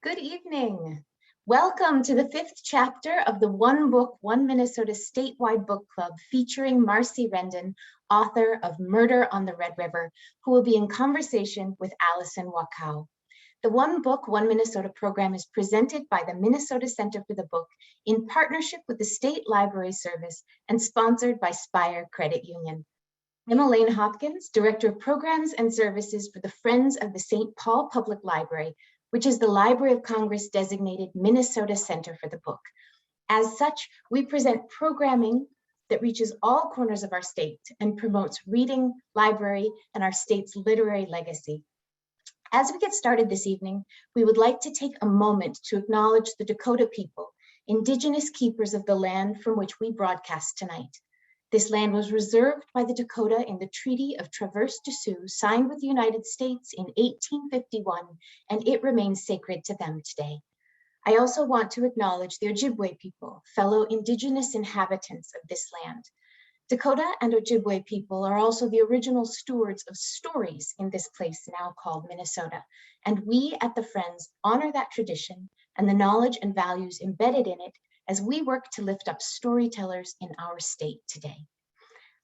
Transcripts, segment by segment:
Good evening. Welcome to the 5th chapter of the One Book, One Minnesota statewide book club featuring Marcie Rendon, author of Murder on the Red River, who will be in conversation with Allison Waukau. The One Book, One Minnesota program is presented by the Minnesota Center for the Book in partnership with the State Library Service and sponsored by Spire Credit Union. I'm Elaine Hopkins, Director of Programs and Services for the Friends of the St. Paul Public Library, which is the Library of Congress designated Minnesota Center for the Book. As such, we present programming that reaches all corners of our state and promotes reading, library, and our state's literary legacy. As we get started this evening, we would like to take a moment to acknowledge the Dakota people, Indigenous keepers of the land from which we broadcast tonight. This land was reserved by the Dakota in the Treaty of Traverse des Sioux, signed with the United States in 1851, and it remains sacred to them today. I also want to acknowledge the Ojibwe people, fellow Indigenous inhabitants of this land. Dakota and Ojibwe people are also the original stewards of stories in this place now called Minnesota, and we at the Friends honor that tradition and the knowledge and values embedded in it as we work to lift up storytellers in our state today.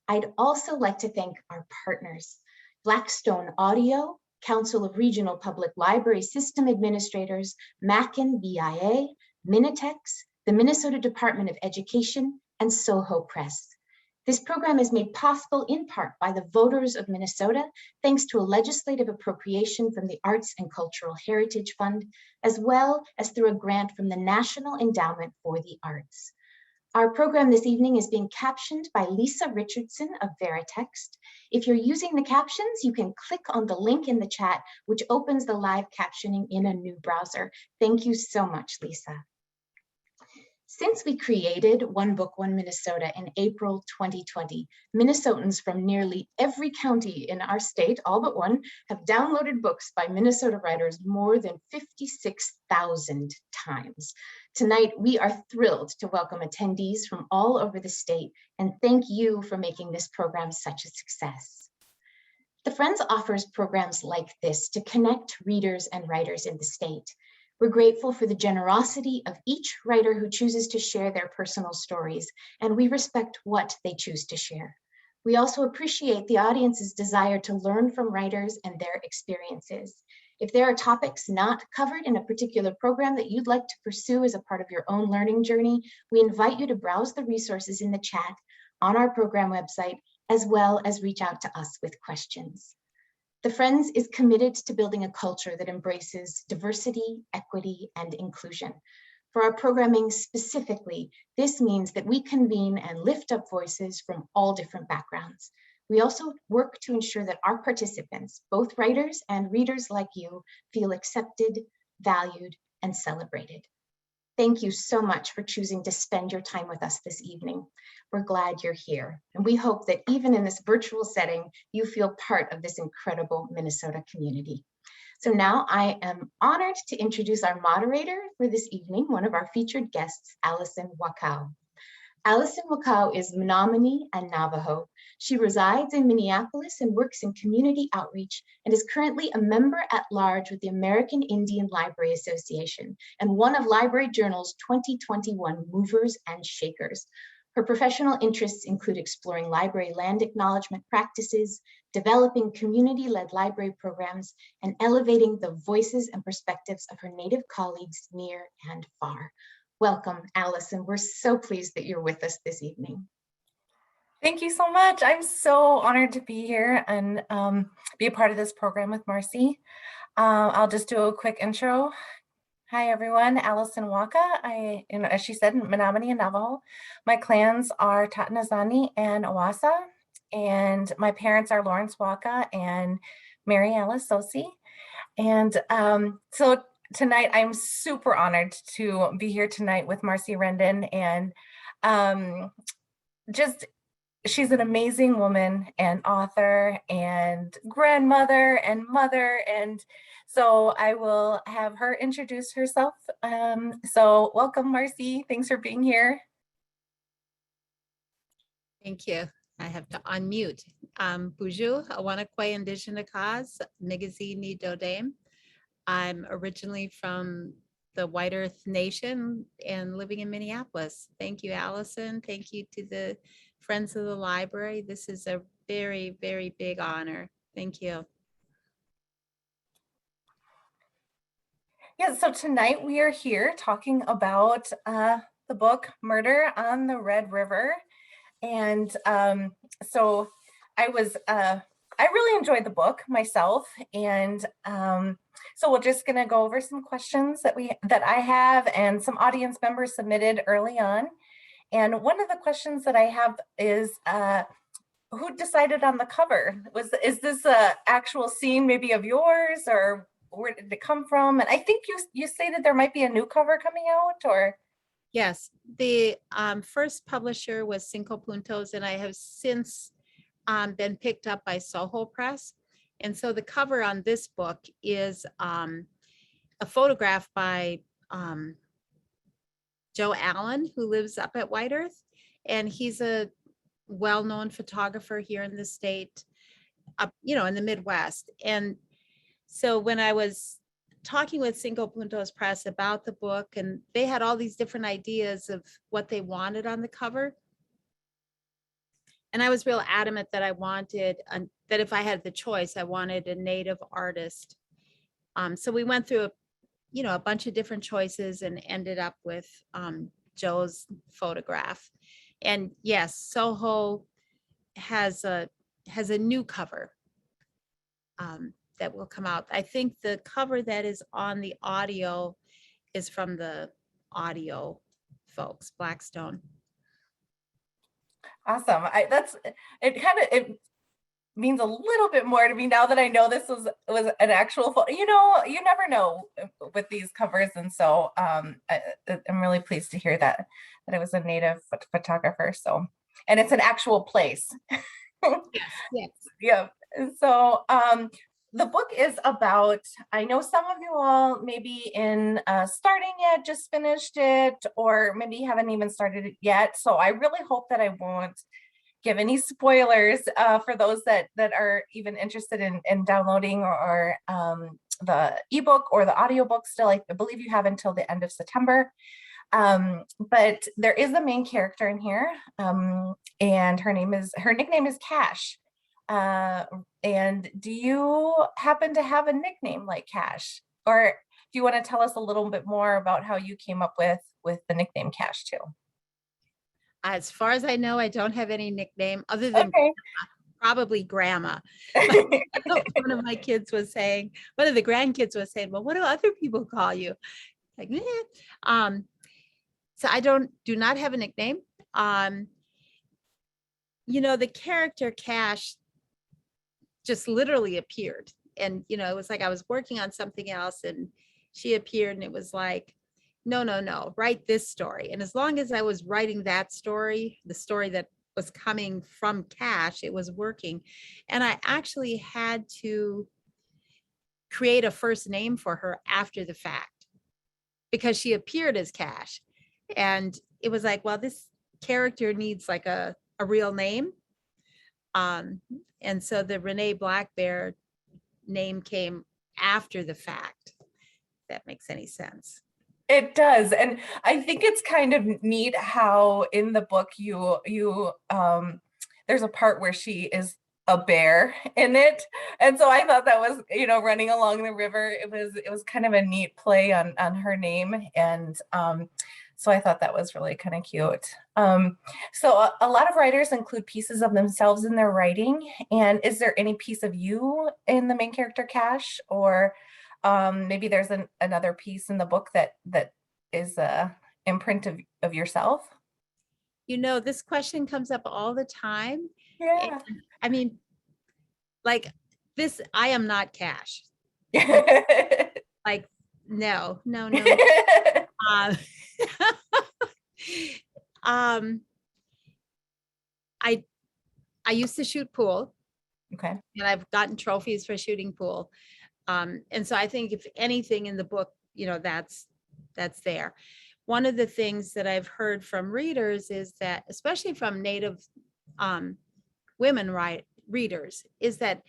I'd also like to thank our partners, Blackstone Audio, Council of Regional Public Library System Administrators, Mackin BIA, Minitex, the Minnesota Department of Education, and Soho Press. This program is made possible in part by the voters of Minnesota, thanks to a legislative appropriation from the Arts and Cultural Heritage Fund, as well as through a grant from the National Endowment for the Arts. Our program this evening is being captioned by Lisa Richardson of Veritext. If you're using the captions, you can click on the link in the chat, which opens the live captioning in a new browser. Thank you so much, Lisa. Since we created One Book, One Minnesota in April 2020, Minnesotans from nearly every county in our state, all but one, have downloaded books by Minnesota writers more than 56,000 times. Tonight, we are thrilled to welcome attendees from all over the state and thank you for making this program such a success. The Friends offers programs like this to connect readers and writers in the state. We're grateful for the generosity of each writer who chooses to share their personal stories, and we respect what they choose to share. We also appreciate the audience's desire to learn from writers and their experiences. If there are topics not covered in a particular program that you'd like to pursue as a part of your own learning journey, we invite you to browse the resources in the chat on our program website, as well as reach out to us with questions. The Friends is committed to building a culture that embraces diversity, equity, and inclusion. For our programming specifically, this means that we convene and lift up voices from all different backgrounds. We also work to ensure that our participants, both writers and readers like you, feel accepted, valued, and celebrated. Thank you so much for choosing to spend your time with us this evening. We're glad you're here, and we hope that even in this virtual setting, you feel part of this incredible Minnesota community. So now I am honored to introduce our moderator for this evening, one of our featured guests, Allison Waukau. Allison Waukau is Menominee and Navajo. She resides in Minneapolis and works in community outreach and is currently a member at large with the American Indian Library Association and one of Library Journal's 2021 Movers and Shakers. Her professional interests include exploring library land acknowledgement practices, developing community-led library programs, and elevating the voices and perspectives of her Native colleagues near and far. Welcome, Allison. We're so pleased that you're with us this evening. Thank you so much. I'm so honored to be here and be a part of this program with Marcie. I'll just do a quick intro. Hi, everyone. Allison Waukau. As she said, Menominee and Navajo. My clans are Tatanazani and Owasso, and my parents are Lawrence Waukau and Mary Alice Sosi. And so tonight, I'm super honored to be here tonight with Marcie Rendon, and she's an amazing woman and author and grandmother and mother, and so I will have her introduce herself. So welcome, Marcie. Thanks for being here. Thank you. I have to unmute. Buju, Awanakwe Indigenous Cause, Nigazini Dodame. I'm originally from the White Earth Nation and living in Minneapolis. Thank you, Allison. Thank you to the Friends of the Library. This is a very, very big honor. Thank you. Yeah, so tonight we are here talking about the book Murder on the Red River. And so I really enjoyed the book myself. And so we're just gonna go over some questions that I have and some audience members submitted early on. And one of the questions that I have is, who decided on the cover? Is this a actual scene maybe of yours, or where did it come from? And I think you stated there might be a new cover coming out, or? Yes, the first publisher was Cinco Puntos, and I have since been picked up by Soho Press. And so the cover on this book is a photograph by Joe Allen, who lives up at White Earth. And he's a well-known photographer here in the state, in the Midwest. And so when I was talking with Cinco Puntos Press about the book, and they had all these different ideas of what they wanted on the cover. And I was real adamant that I wanted, that if I had the choice, I wanted a Native artist. So we went through a bunch of different choices and ended up with Joe's photograph. And yes, Soho has a new cover that will come out. I think the cover that is on the audio is from the audio folks, Blackstone. Awesome. It means a little bit more to me now that I know this was an actual photo. You never know with these covers, and so I'm really pleased to hear that it was a Native photographer. So, and it's an actual place. Yes. Yeah. So the book is about, I know some of you all maybe in starting it, just finished it, or maybe haven't even started it yet. So I really hope that I won't give any spoilers for those that are even interested in downloading or the ebook or the audiobook still. I believe you have until the end of September. But there is a main character in here, and her nickname is Cash. And do you happen to have a nickname like Cash? Or do you want to tell us a little bit more about how you came up with the nickname Cash too? As far as I know, I don't have any nickname other than probably Grandma. One of my kids was saying, one of the grandkids was saying, well, what do other people call you? Like, so I do not have a nickname. The character Cash just literally appeared. And, it was like I was working on something else and she appeared, and it was like, no, write this story. And as long as I was writing that story, the story that was coming from Cash, it was working. And I actually had to create a first name for her after the fact because she appeared as Cash. And it was like, well, this character needs like a real name. And so the Renee Black Bear name came after the fact. If that makes any sense. It does. And I think it's kind of neat how in the book you there's a part where she is a bear in it. And so I thought that was, running along the river. It was kind of a neat play on her name. And so I thought that was really kind of cute. So a lot of writers include pieces of themselves in their writing. And is there any piece of you in the main character Cash, or maybe there's another piece in the book that is a imprint of yourself? This question comes up all the time. Yeah. I mean, like this, I am not Cash. Like, no. I used to shoot pool. Okay. And I've gotten trophies for shooting pool. And so I think if anything in the book, that's there. One of the things that I've heard from readers is that, especially from Native women readers, is that,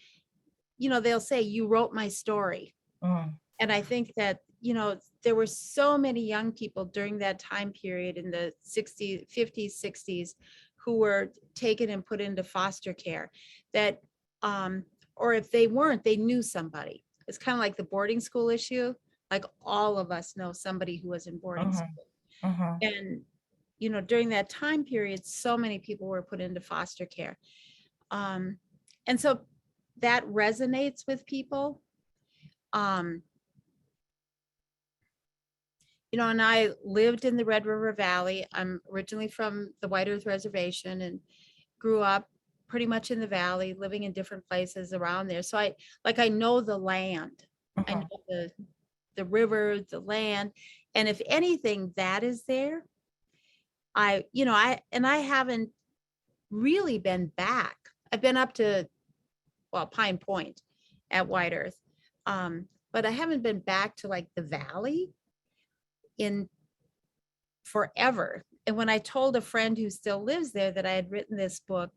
they'll say, you wrote my story. And I think that you know, there were so many young people during that time period in the 60s, 50s, 60s, who were taken and put into foster care that, or if they weren't, they knew somebody. It's kind of like the boarding school issue. Like all of us know somebody who was in boarding school. And, you know, during that time period, so many people were put into foster care. And so that resonates with people. You know, and I lived in the Red River Valley. I'm originally from the White Earth Reservation and grew up pretty much in the valley, living in different places around there. So I know the land. I know the river, the land. And if anything, that is there. I haven't really been back. I've been up to, well, Pine Point at White Earth. But I haven't been back to like the valley in forever. And when I told a friend who still lives there that I had written this book,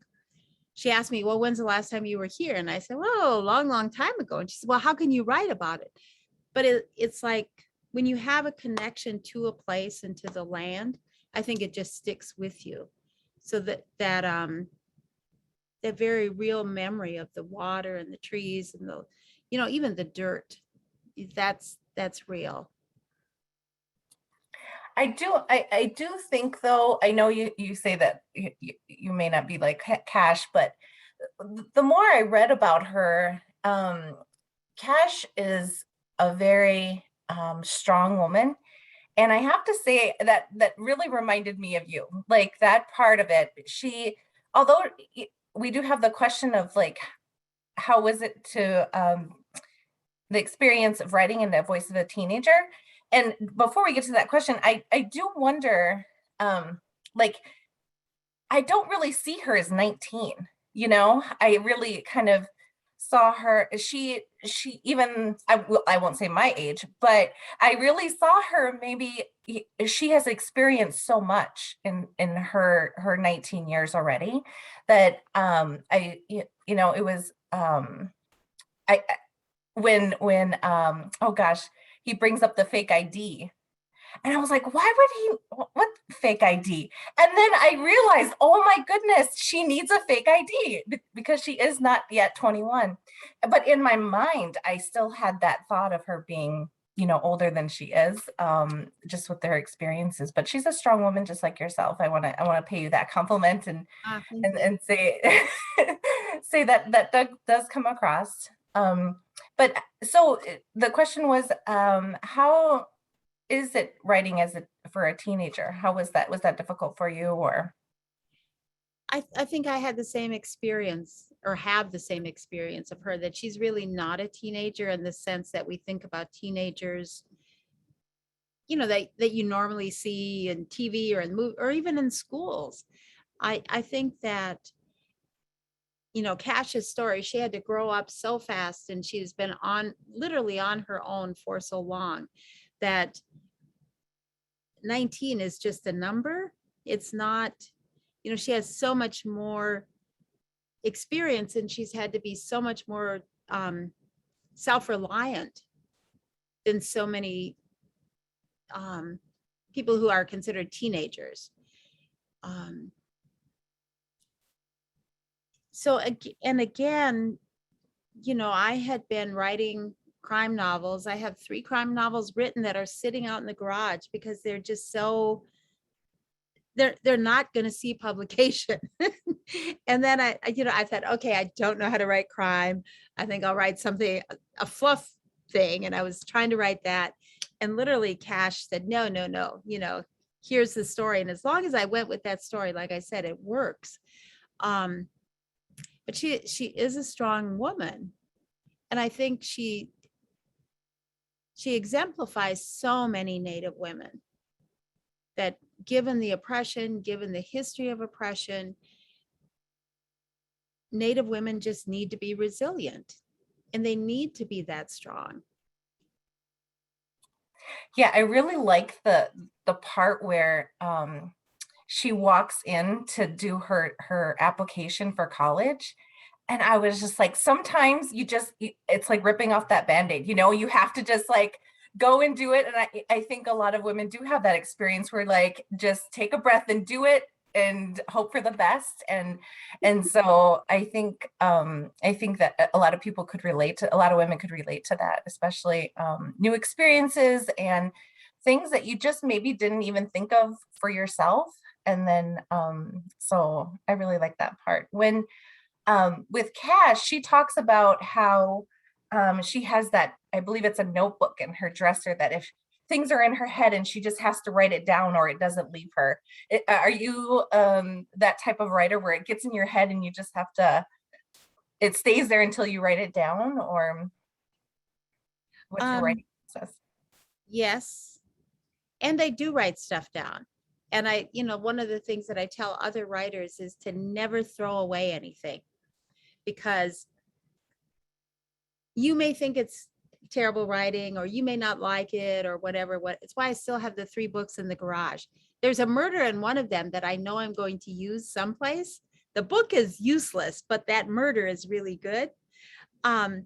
she asked me, well, when's the last time you were here? And I said, well, a long, long time ago. And she said, well, how can you write about it? But it's like when you have a connection to a place and to the land, I think it just sticks with you. So that very real memory of the water and the trees and the, you know, even the dirt, that's real. I do think, though, I know you say that you may not be like Cash, but the more I read about her, Cash is a very strong woman. And I have to say that really reminded me of you, like that part of it. Although we do have the question of like, how was it to the experience of writing in the voice of a teenager? And before we get to that question, I do wonder, like, I don't really see her as 19, you know, I really kind of saw her, she even, I won't say my age, but I really saw her, maybe she has experienced so much in her 19 years already that it was, when oh gosh, he brings up the fake ID. And I was like, why would he, what fake ID? And then I realized, oh my goodness, she needs a fake ID because she is not yet 21. But in my mind, I still had that thought of her being, you know, older than she is, just with their experiences. But she's a strong woman, just like yourself. I want to pay you that compliment and say say that does come across. But so the question was, how is it writing for a teenager? How was that? Was that difficult for you, or? I think I had the same experience, or have the same experience of her, that she's really not a teenager in the sense that we think about teenagers, you know, that you normally see in TV or in movie or even in schools. I think that, you know, Cash's story, she had to grow up so fast and she's been literally on her own for so long that 19 is just a number. It's not, you know, she has so much more experience and she's had to be so much more self-reliant than so many people who are considered teenagers. So, and again, you know, I had been writing crime novels. I have 3 crime novels written that are sitting out in the garage because they're just so, they're not going to see publication. And then I thought, okay, I don't know how to write crime. I think I'll write something, a fluff thing. And I was trying to write that. And literally Cash said, no, you know, here's the story. And as long as I went with that story, like I said, it works. But she is a strong woman. And I think she exemplifies so many Native women that, given the oppression, given the history of oppression, Native women just need to be resilient and they need to be that strong. Yeah, I really like the part where she walks in to do her application for college. And I was just like, sometimes it's like ripping off that Band-Aid, you know, you have to just like go and do it. And I think a lot of women do have that experience where like, just take a breath and do it and hope for the best. And so I think that a lot of people could relate to, a lot of women could relate to that, especially new experiences and things that you just maybe didn't even think of for yourself. And then, so I really like that part. When with Cash, she talks about how she has that, I believe it's a notebook in her dresser, that if things are in her head and she just has to write it down or it doesn't leave her. Are you that type of writer where it gets in your head and you just have to, it stays there until you write it down, or what's your writing process? Yes. And I do write stuff down. And I, one of the things that I tell other writers is to never throw away anything, because you may think it's terrible writing, or you may not like it, or whatever. It's why I still have the 3 books in the garage. There's a murder in one of them that I know I'm going to use someplace. The book is useless, but that murder is really good. But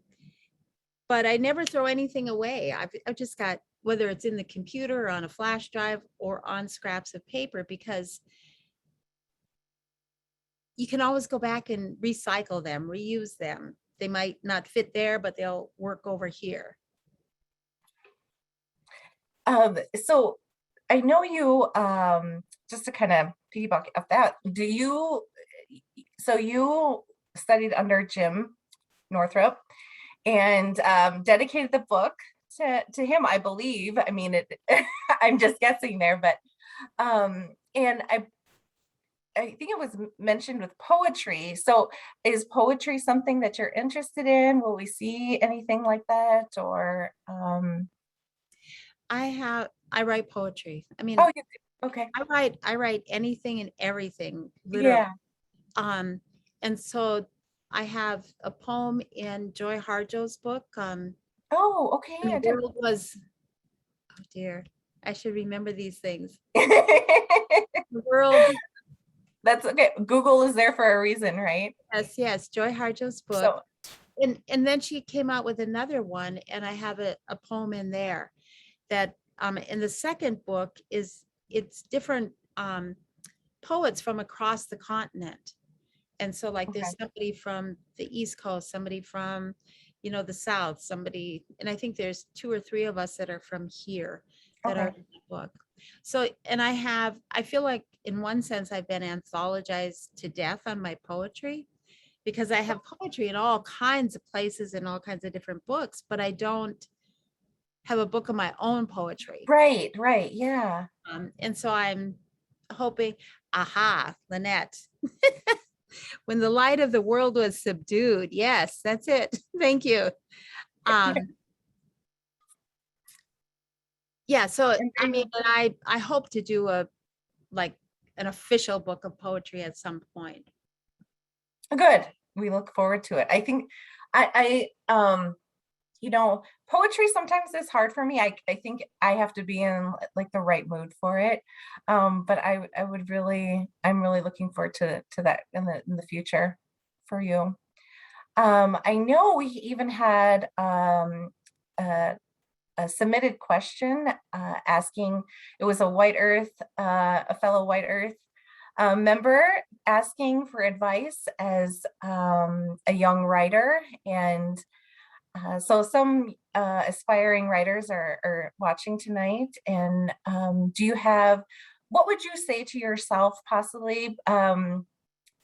I never throw anything away. I've just got, whether it's in the computer or on a flash drive or on scraps of paper, because you can always go back and recycle them, reuse them. They might not fit there, but they'll work over here. So I know you, just to kind of piggyback off that, so you studied under Jim Northrup and dedicated the book to him, I believe. I mean, I'm just guessing there, but and I think it was mentioned with poetry. So is poetry something that you're interested in? Will we see anything like that? Or I write poetry. I mean, oh, you do. Okay. I write anything and everything, literally. Yeah. And so I have a poem in Joy Harjo's book. Oh, okay. The world was, oh dear, I should remember these things. The world. That's okay. Google is there for a reason, right? Yes, Joy Harjo's book. So, and then she came out with another one, and I have a poem in there that in the second book it's different poets from across the continent. And so like there's somebody from the East Coast, somebody from, the South, somebody, and I think there's 2 or 3 of us that are from here that are in the book. So, and I feel like in one sense I've been anthologized to death on my poetry, because I have poetry in all kinds of places in all kinds of different books, but I don't have a book of my own poetry. Right, yeah. And so I'm hoping, Lynette, when the light of the world was subdued. Yes, that's it. Thank you. Yeah, so I mean, I hope to do an official book of poetry at some point. Good. We look forward to it. I think poetry sometimes is hard for me. I think I have to be in like the right mood for it. But I'm really looking forward to that in the future for you. I know we even had a submitted question asking, it was a White Earth, a fellow White Earth member asking for advice as a young writer. And so some aspiring writers are watching tonight. And what would you say to yourself possibly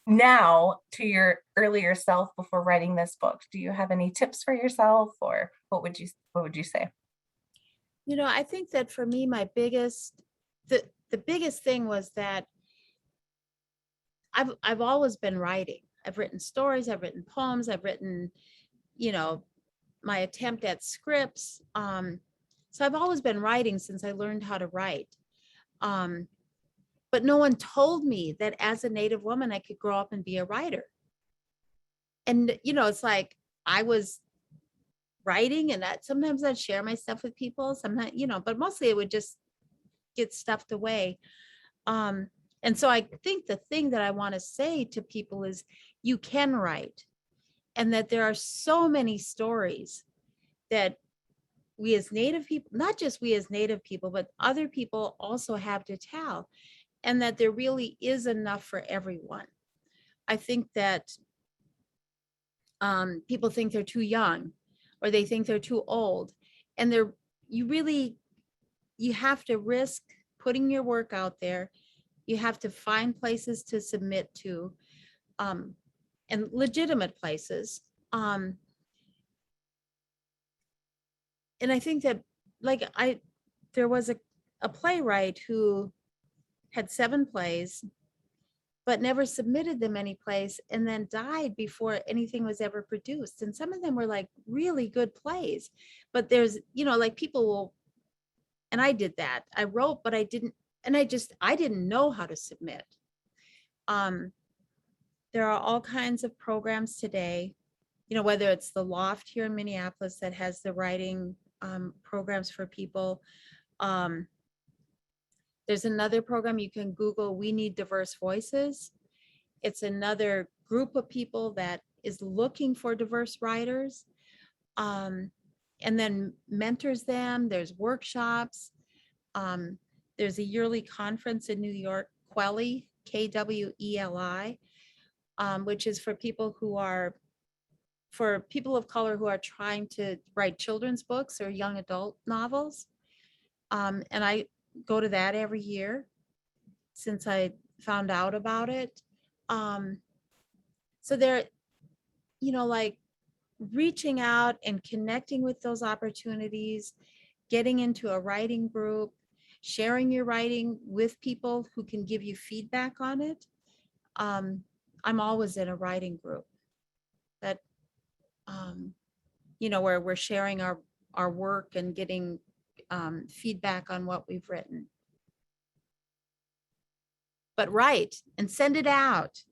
now to your earlier self before writing this book? Do you have any tips for yourself, or what would you say? I think that for me, my the biggest thing was that I've always been writing. I've written stories, I've written poems, I've written, my attempt at scripts. So I've always been writing since I learned how to write. But no one told me that as a Native woman, I could grow up and be a writer. And, it's like I was writing, and that sometimes I'd share my stuff with people, sometimes, but mostly it would just get stuffed away. And so I think the thing that I want to say to people is you can write, and that there are so many stories that we as Native people, not just we as Native people, but other people also have to tell, and that there really is enough for everyone. I think that people think they're too young, or they think they're too old, and you have to risk putting your work out there. You have to find places to submit to, and legitimate places. And I think that, like, there was a playwright who had 7 plays, but never submitted them any place, and then died before anything was ever produced. And some of them were like really good plays, but there's, like, people will, and I did that. I wrote, but I didn't, and I didn't know how to submit. There are all kinds of programs today, whether it's the Loft here in Minneapolis that has the writing programs for people. There's another program you can Google, We Need Diverse Voices. It's another group of people that is looking for diverse writers, and then mentors them. There's workshops. There's a yearly conference in New York, Kweli, Kweli, which is for people of color who are trying to write children's books or young adult novels. And I go to that every year since I found out about it. So they're, like, reaching out and connecting with those opportunities, getting into a writing group, sharing your writing with people who can give you feedback on it. I'm always in a writing group that, where we're sharing our work and getting feedback on what we've written. But write and send it out.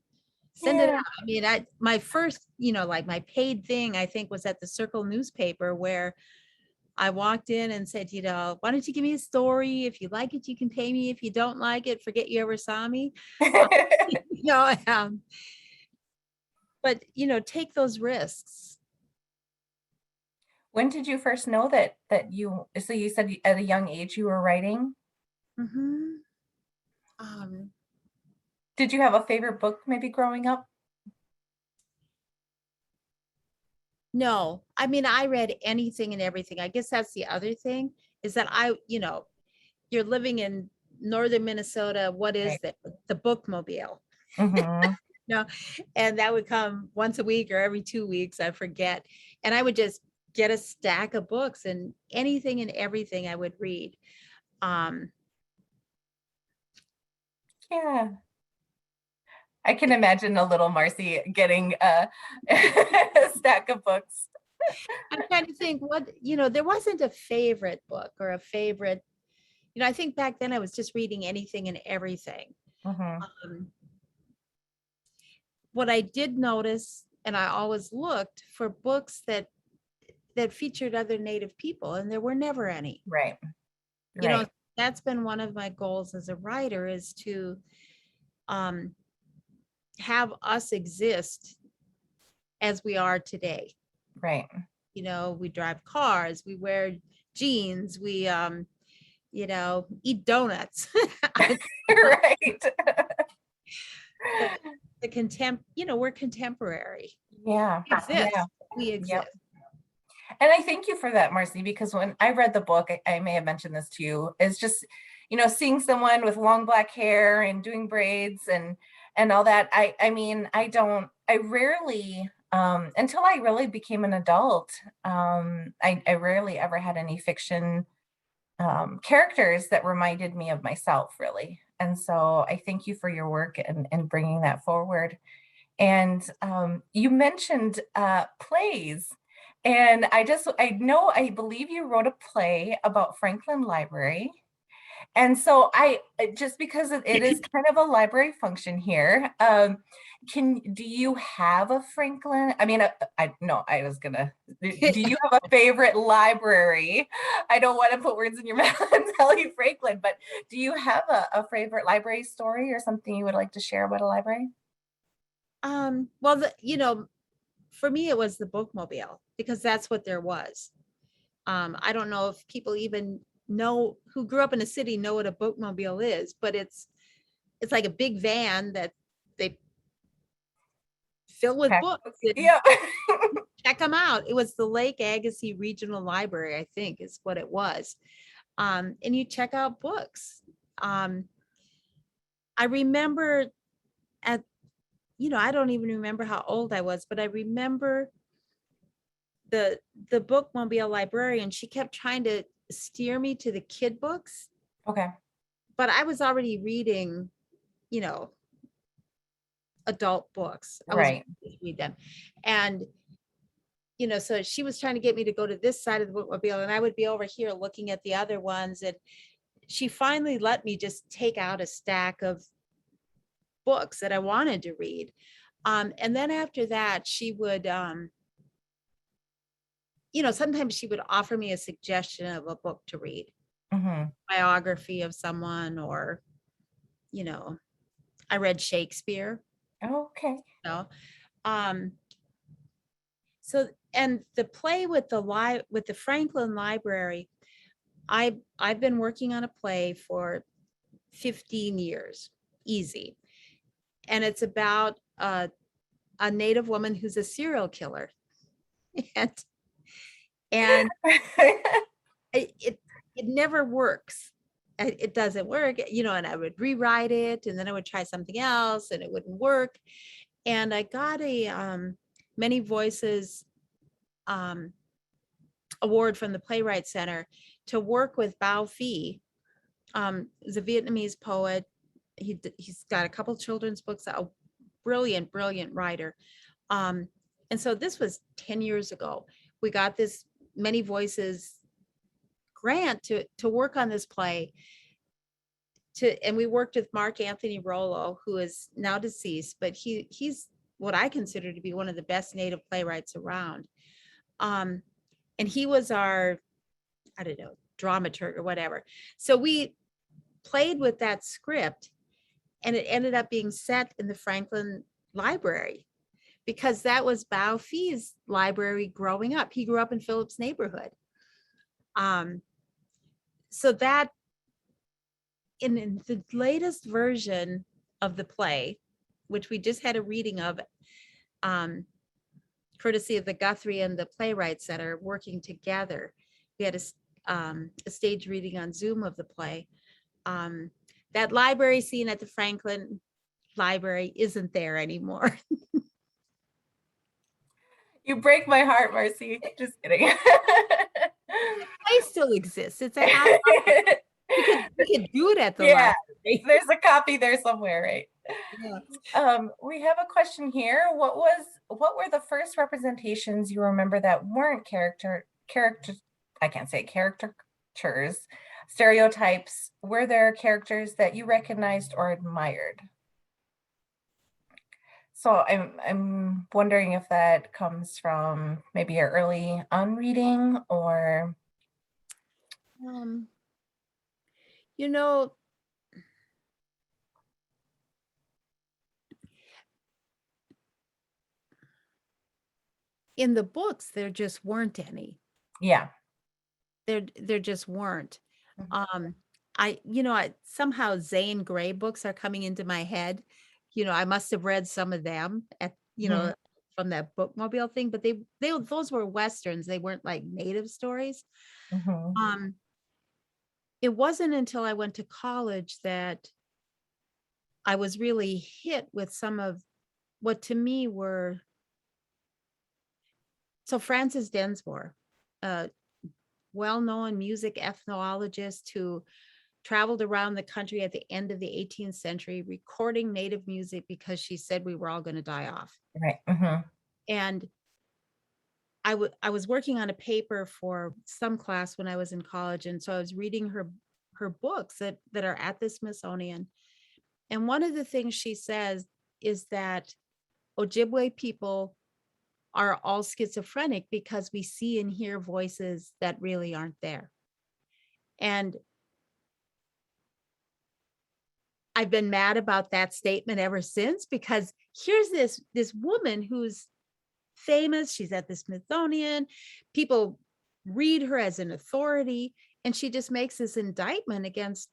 Send it out. I mean, my first, like, my paid thing, I think, was at the Circle newspaper, where I walked in and said, why don't you give me a story? If you like it, you can pay me. If you don't like it, forget you ever saw me. But, take those risks. When did you first know that so you said at a young age you were writing? Mm-hmm. Did you have a favorite book maybe growing up? No, I mean, I read anything and everything. I guess that's the other thing, is that you're living in northern Minnesota. What is Right. the bookmobile? Mm-hmm. And that would come once a week or every 2 weeks, I forget. And I would just get a stack of books, and anything and everything I would read. Yeah. I can imagine a little Marcie getting a stack of books. I'm trying to think there wasn't a favorite book or a favorite, I think back then I was just reading anything and everything. Mm-hmm. What I did notice, and I always looked for books that featured other Native people, and there were never any. Right. That's been one of my goals as a writer, is to have us exist as we are today. Right. We drive cars, we wear jeans, we eat donuts. Right. We're contemporary. Yeah. We exist. Yep. And I thank you for that, Marcie, because when I read the book, I may have mentioned this to you, it's just, seeing someone with long black hair and doing braids and all that. I rarely, until I really became an adult, I rarely ever had any fiction characters that reminded me of myself, really. And so I thank you for your work and bringing that forward. And you mentioned plays. And I believe you wrote a play about Franklin Library. And so just because it is kind of a library function here, do you have a Franklin? I mean, do you have a favorite library? I don't want to put words in your mouth and tell you Franklin, but do you have a favorite library story or something you would like to share about a library? Well, for me, it was the bookmobile, because that's what there was. I don't know if people even know who grew up in a city know what a bookmobile is, but it's like a big van that they fill with Okay. books and Yeah. check them out. It was the Lake Agassiz Regional Library, I think is what it was. And you check out books. I remember at, I don't even remember how old I was, but I remember the bookmobile librarian, she kept trying to steer me to the kid books, Okay. but I was already reading, adult books. I was Right. read them. And, so she was trying to get me to go to this side of the bookmobile, and I would be over here looking at the other ones. And she finally let me just take out a stack of books that I wanted to read. And then after that, she would, sometimes she would offer me a suggestion of a book to read, biography of someone, or, I read Shakespeare. Okay. So, and the play with the Franklin Library, I've been working on a play for 15 years, easy. And it's about a Native woman who's a serial killer. And it never works. It doesn't work, and I would rewrite it, and then I would try something else and it wouldn't work. And I got a Many Voices award from the Playwright Center to work with Bao Phi. He's a Vietnamese poet. He's got a couple children's books, a brilliant writer. And so this was 10 years ago. We got this Many Voices grant to work on this play. And we worked with Mark Anthony Rollo, who is now deceased, but he's what I consider to be one of the best Native playwrights around. And he was our, I don't know, dramaturg or whatever. So we played with that script, and it ended up being set in the Franklin Library, because that was Bao Phi's library growing up. He grew up in Phillips neighborhood. So that in the latest version of the play, which we just had a reading of, courtesy of the Guthrie and the Playwright Center working together, we had a stage reading on Zoom of the play. That library scene at the Franklin Library isn't there anymore. You break my heart, Marcie. Just kidding. Play still exists. It's a half. We could do it at the library. There's a copy there somewhere, right? Yeah. We have a question here. What were the first representations you remember that weren't caricatures, stereotypes? Were there characters that you recognized or admired? So I'm wondering if that comes from maybe your early on reading, or in the books, there just weren't any. Yeah. There just weren't. I somehow Zane Grey books are coming into my head. I must have read some of them at, from that bookmobile thing, but those were Westerns. They weren't like Native stories. It wasn't until I went to college that I was really hit with some of what to me were. So Frances Densmore, a well-known music ethnologist who traveled around the country at the end of the 18th century, recording Native music because she said we were all going to die off. Right. And I was working on a paper for some class when I was in college. And so I was reading her books that are at the Smithsonian. And one of the things she says is that Ojibwe people are all schizophrenic because we see and hear voices that really aren't there. And I've been mad about that statement ever since, because here's this woman who's famous. She's at the Smithsonian. People read her as an authority, and she just makes this indictment against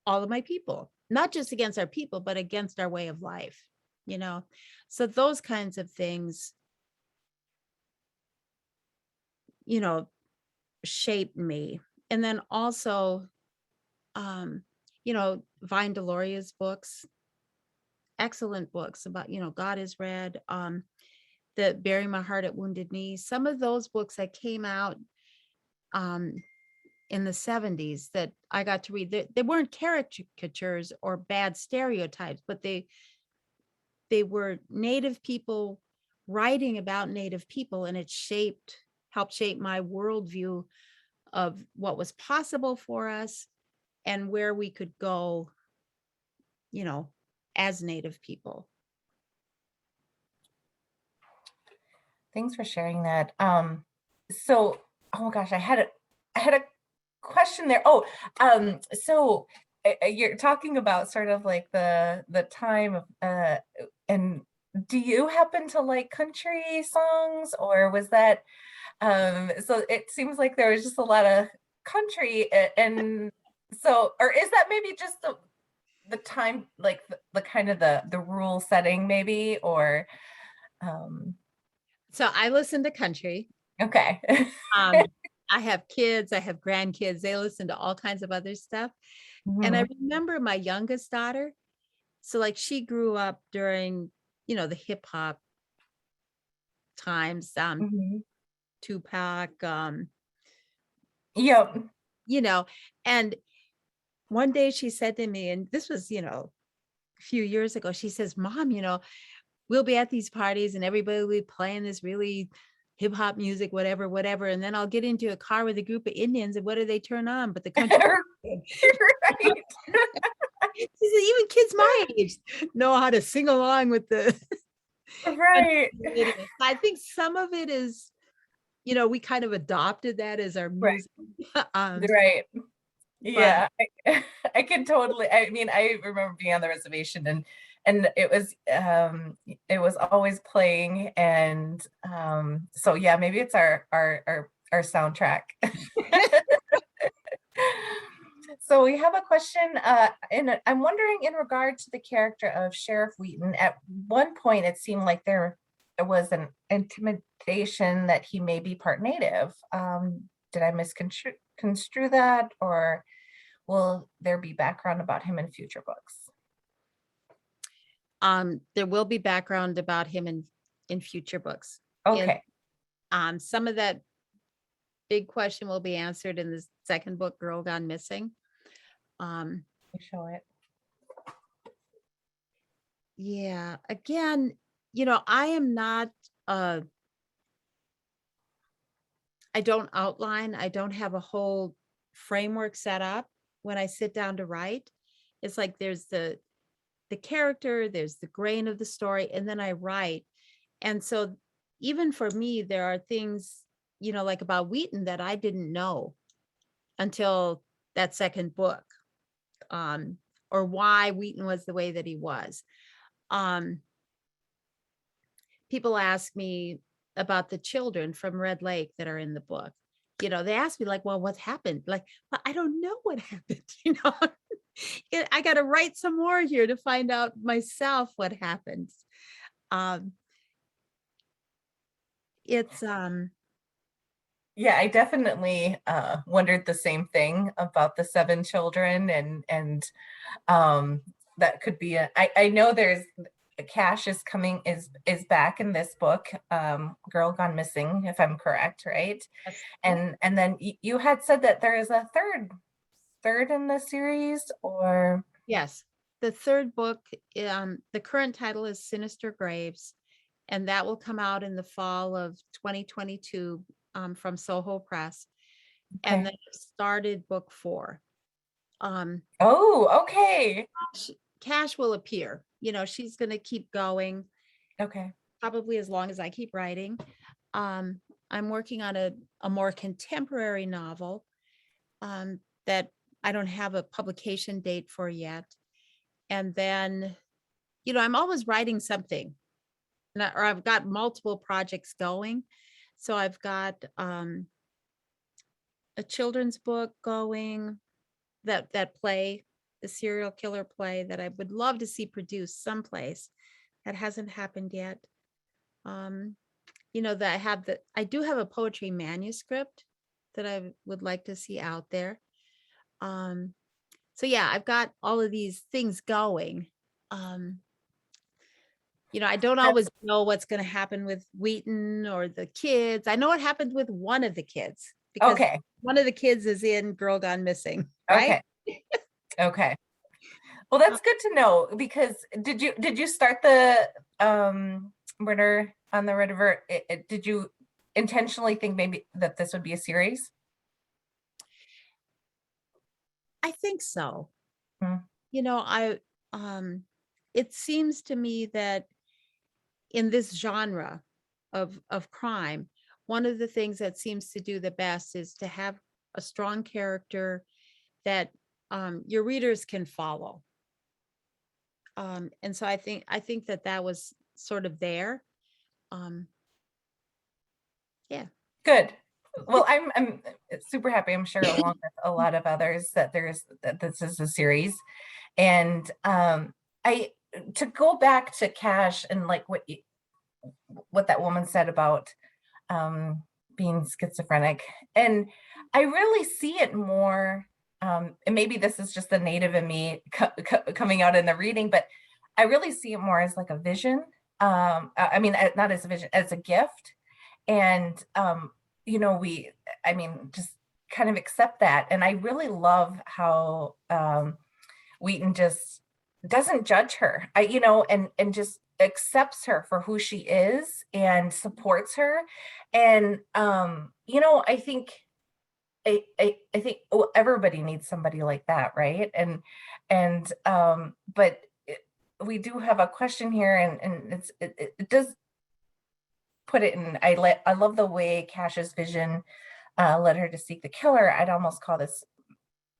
all of my people, not just against our people, but against our way of life, you know? So those kinds of things, you know, shaped me. And then also, you know, Vine Deloria's books, excellent books about, you know, God is Red, the Bury My Heart at Wounded Knee. Some of those books that came out in the 70s that I got to read, they weren't caricatures or bad stereotypes, but they were Native people writing about Native people, and it helped shape my worldview of what was possible for us and where we could go, you know, as Native people. Thanks for sharing that. So, oh gosh, I had a question there. Oh, so you're talking about sort of like the time, and do you happen to like country songs, or was that, so it seems like there was just a lot of country, and so, or is that maybe just the time, like the kind of the rural setting maybe, or, So I listen to country. okay. I have kids, I have grandkids, they listen to all kinds of other stuff. And I Mhm. remember my youngest daughter, so like she grew up during, you know, the hip hop times, Mhm. Tupac, Yep. you know, and one day she said to me, and this was, you know, a few years ago, she says, Mom, you know, we'll be at these parties and everybody will be playing this really hip hop music, whatever, whatever. And then I'll get into a car with a group of Indians, and what do they turn on? But the country. Right. She said, even kids my age know how to sing along with the. Right. I think some of it is, you know, we kind of adopted that as our Right. music. Um, Right. but Yeah. I can totally, I mean, I remember being on the reservation, and it was always playing, and so yeah, maybe it's our soundtrack. So we have a question, and I'm wondering, in regard to the character of Sheriff Wheaton, at one point it seemed like there was an intimidation that he may be part Native. Did I misconstrue that, or will there be background about him in future books? there will be background about him in future books. Okay. Some of that big question will be answered in the second book, Girl Gone Missing. We show it. Yeah, again, you know, I am not, I don't outline, I don't have a whole framework set up when I sit down to write. It's like there's the character, there's the grain of the story, and then I write. And so even for me, there are things, you know, like about Wheaton that I didn't know until that second book, or why Wheaton was the way that he was. People ask me about the children from Red Lake that are in the book. You know, they ask me like, well, what happened? Like, well, I don't know what happened. You know, I got to write some more here to find out myself what happens. It's Yeah, I definitely wondered the same thing about the 7 children, and that could be I know there's Cash is back in this book, Girl Gone Missing, if I'm correct, right? And then you had said that there is a third in the series, or yes, the third book, the current title is Sinister Graves, and that will come out in the fall of 2022 from Soho Press. And then I started book 4. Oh, okay. Cash will appear. You know, she's going to keep going. Okay. Probably as long as I keep writing. I'm working on a more contemporary novel that I don't have a publication date for yet. And then, you know, I'm always writing something, or I've got multiple projects going. So I've got a children's book going, that play, the serial killer play that I would love to see produced someplace. That hasn't happened yet. You know, that I do have a poetry manuscript that I would like to see out there. So yeah, I've got all of these things going. You know, I don't always know what's going to happen with Wheaton or the kids. I know what happened with one of the kids because Okay. one of the kids is in Girl Gone Missing, right? Okay. Okay. Well, that's good to know, because did you start the Murder on the Red River? Did you intentionally think maybe that this would be a series? I think so. Hmm. You know, it seems to me that in this genre of crime, one of the things that seems to do the best is to have a strong character that your readers can follow. And so I think that was sort of there. Yeah. Good. Well, I'm super happy. I'm sure, along with a lot of others, that this is a series. And to go back to Cash and like what that woman said about being schizophrenic, and I really see it more. And maybe this is just the native in me coming out in the reading, but I really see it more as like a vision. I mean, not as a vision, as a gift. And, you know, just kind of accept that. And I really love how Wheaton just doesn't judge her, and just accepts her for who she is and supports her. And, I think everybody needs somebody like that, right? But we do have a question here, and it does put it in. I love the way Cash's vision led her to seek the killer. I'd almost call this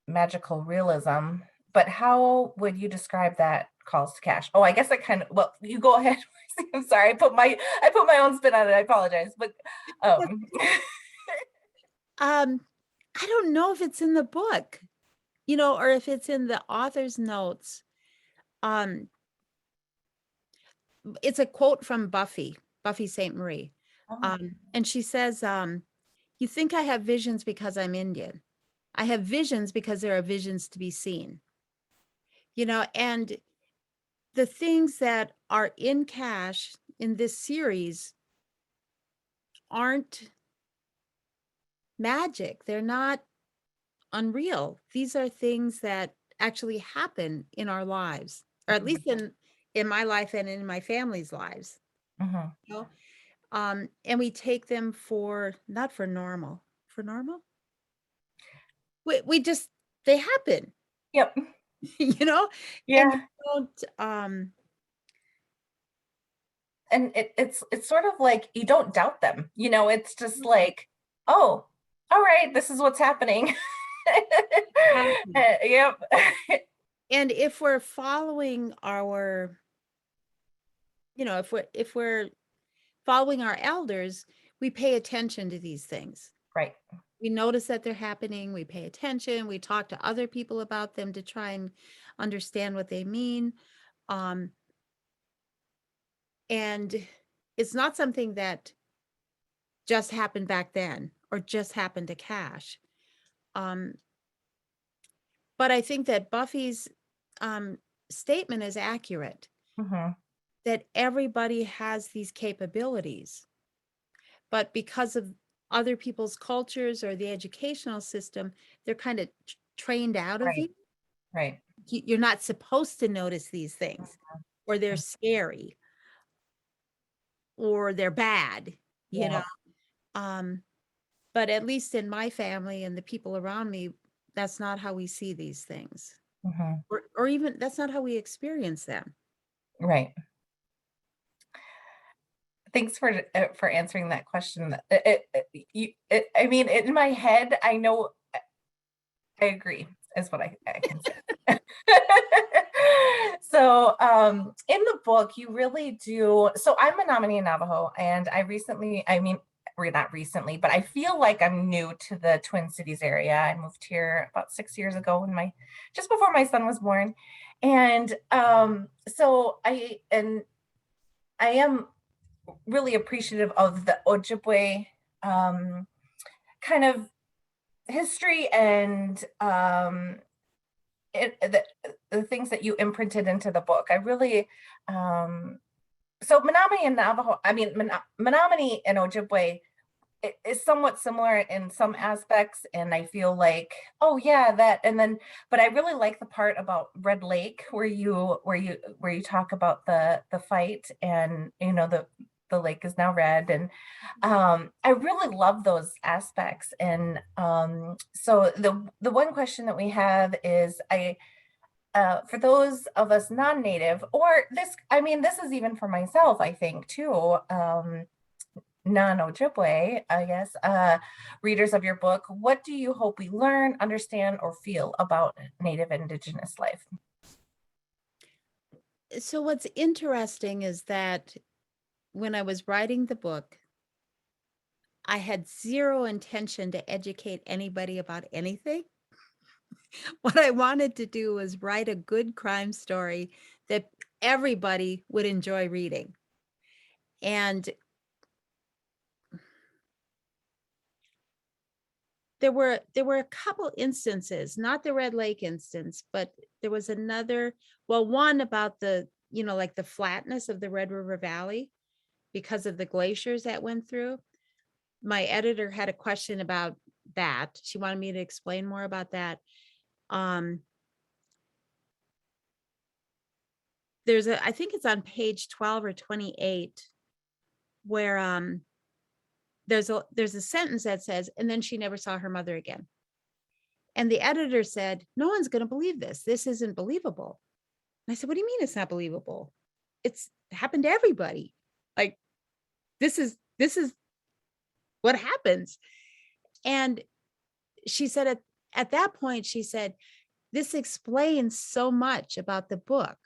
magical realism. But how would you describe that calls to Cash? Oh, I guess well, you go ahead. I'm sorry. I put my own spin on it. I apologize. But I don't know if it's in the book, or if it's in the author's notes. It's a quote from Buffy St. Marie. And she says, you think I have visions because I'm Indian. I have visions because there are visions to be seen. And the things that are in Cash in this series aren't magic. They're not unreal. These are things that actually happen in our lives, or at least in my life and in my family's lives. And we take them not for normal. For normal? We just, they happen. Yep. Yeah. And it's sort of like you don't doubt them. It's just like, oh, all right, this is what's happening. Yep. And if we're following if we're following our elders, we pay attention to these things. Right. We notice that they're happening. We pay attention. We talk to other people about them to try and understand what they mean. And it's not something that just happened back then or just happened to Cash. But I think that Buffy's statement is accurate, that everybody has these capabilities, but because of other people's cultures or the educational system, they're kind of trained out of it. Right. You're not supposed to notice these things, or they're scary, or they're bad, but at least in my family and the people around me, that's not how we see these things. Or even that's not how we experience them. Right. Thanks for answering that question. I mean, in my head, I know, I agree, is what I can say. So in the book, you really do. So I'm a Menominee Navajo, and I not recently, but I feel like I'm new to the Twin Cities area. I moved here about 6 years ago when just before my son was born. And so I am really appreciative of the Ojibwe kind of history and the things that you imprinted into the book. I really, so Menominee and Navajo, Menominee and Ojibwe is somewhat similar in some aspects, and I feel like, oh yeah, that, and then, but I really like the part about Red Lake where you talk about the fight, and the lake is now red, and I really love those aspects. And so the one question that we have is, for those of us non-native, or this is even for myself, I think too, non-Ojibwe, I guess, readers of your book, what do you hope we learn, understand, or feel about Native Indigenous life? So what's interesting is that when I was writing the book, I had zero intention to educate anybody about anything. What I wanted to do was write a good crime story that everybody would enjoy reading. And there were a couple instances, not the Red Lake instance, but there was another, one about the, like the flatness of the Red River Valley because of the glaciers that went through. My editor had a question about that. She wanted me to explain more about that. I think it's on page 12 or 28, where there's a sentence that says, and then she never saw her mother again. And the editor said, no one's going to believe this. This isn't believable. And I said, what do you mean it's not believable? It's happened to everybody. Like, this is what happens. And she said, at that point, she said, this explains so much about the book.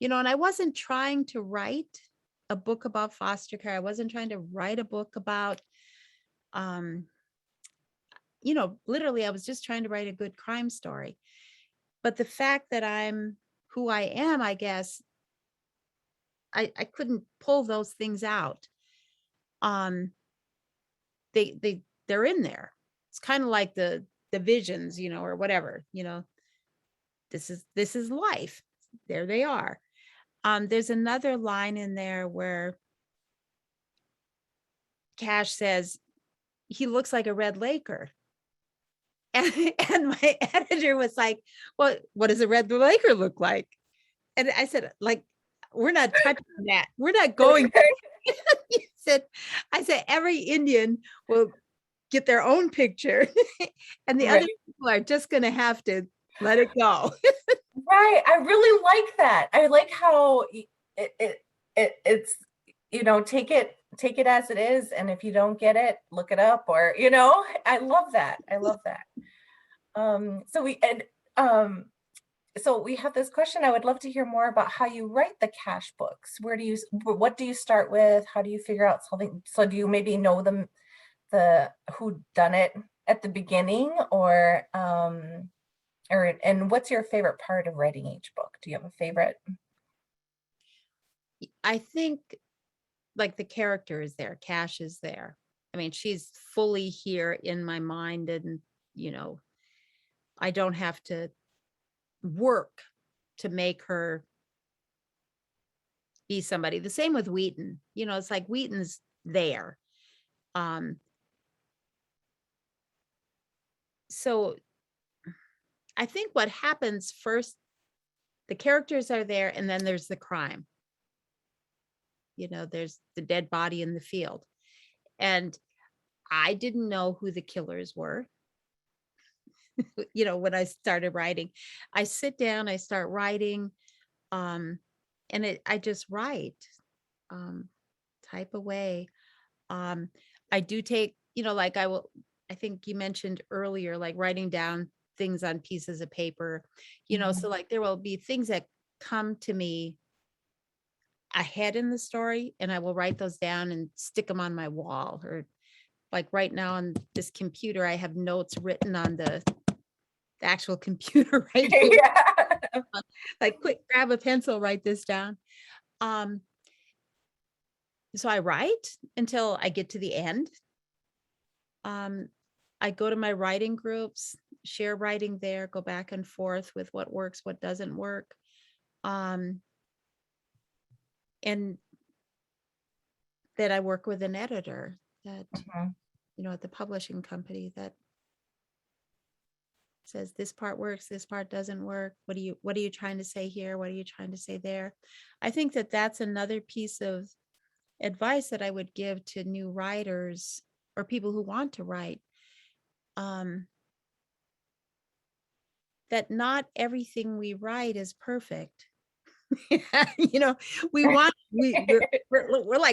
And I wasn't trying to write a book about foster care. I wasn't trying to write a book about, literally, I was just trying to write a good crime story. But the fact that I'm who I am, I guess, I couldn't pull those things out. They're in there. It's kind of like the visions, or whatever, this is life. There they are. There's another line in there where Cash says, he looks like a Red Laker. And my editor was like, well, what does a Red Laker look like? And I said, like, we're not touching that. We're not going. I said, every Indian will get their own picture. And the other people are just going to have to let it go. Right. I really like that. I like how it's, take it as it is. And if you don't get it, look it up, or, I love that. I love that. So we have this question. I would love to hear more about how you write the Cash books. What do you start with? How do you figure out something? So do you maybe know the who done it at the beginning, and what's your favorite part of writing each book? Do you have a favorite? I think like the character is there. Cash is there. I mean, she's fully here in my mind, and, I don't have to work to make her be somebody. The same with Wheaton. It's like Wheaton's there. So I think what happens first, the characters are there, and then there's the crime. There's the dead body in the field. And I didn't know who the killers were. When I started writing, I sit down, I start writing, and I just write, type away. I do take, I think you mentioned earlier, like writing down things on pieces of paper, so like there will be things that come to me ahead in the story, and I will write those down and stick them on my wall. Or like right now on this computer, I have notes written on the actual computer right here. Yeah. Like, quick, grab a pencil, write this down. So I write until I get to the end. I go to my writing groups, share writing there, go back and forth with what works, what doesn't work. And that I work with an editor that, you know, at the publishing company that says this part works, this part doesn't work. What are you trying to say here? What are you trying to say there? I think that that's another piece of advice that I would give to new writers or people who want to write. That not everything we write is perfect. You know, we're like,